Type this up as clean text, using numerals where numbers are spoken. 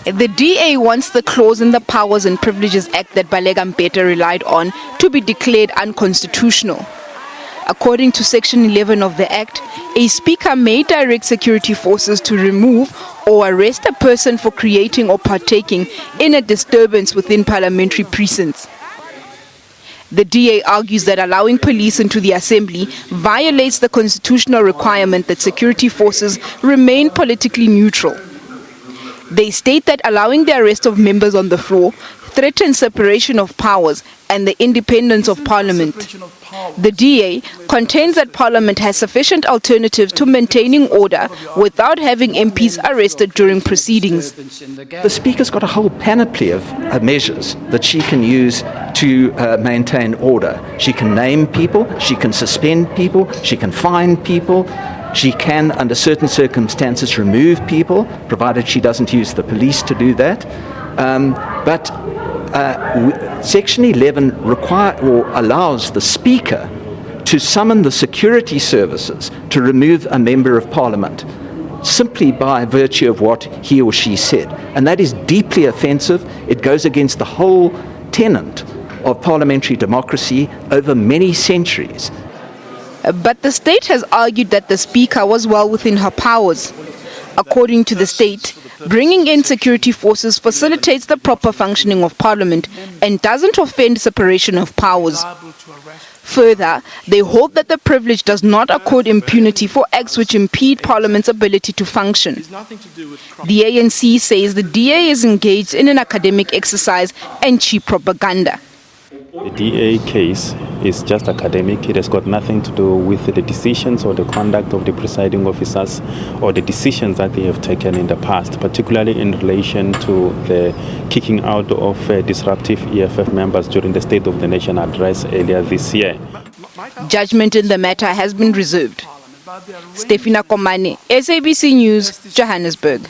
The DA wants the clause in the Powers and Privileges Act that Baleka Mbete relied on to be declared unconstitutional. According to Section 11 of the Act, a speaker may direct security forces to remove or arrest a person for creating or partaking in a disturbance within parliamentary precincts. The DA argues that allowing police into the assembly violates the constitutional requirement that security forces remain politically neutral. They state that allowing the arrest of members on the floor threatens separation of powers and the independence of Parliament. The DA contends that Parliament has sufficient alternatives to maintaining order without having MPs arrested during proceedings. The Speaker's got a whole panoply of measures that she can use to maintain order. She can name people, she can suspend people, she can fine people. She can, under certain circumstances, remove people, provided she doesn't use the police to do that. Section 11 allows the Speaker to summon the security services to remove a member of Parliament simply by virtue of what he or she said. And that is deeply offensive. It goes against the whole tenet of parliamentary democracy over many centuries. But the state has argued that the Speaker was well within her powers. According to the state, bringing in security forces facilitates the proper functioning of Parliament and doesn't offend separation of powers. Further, they hold that the privilege does not accord impunity for acts which impede Parliament's ability to function. The ANC says the DA is engaged in an academic exercise and cheap propaganda. The DA case is just academic. It has got nothing to do with the decisions or the conduct of the presiding officers or the decisions that they have taken in the past, particularly in relation to the kicking out of disruptive EFF members during the State of the Nation address earlier this year. Judgment in the matter has been reserved. Stefina Komane, SABC News, Johannesburg.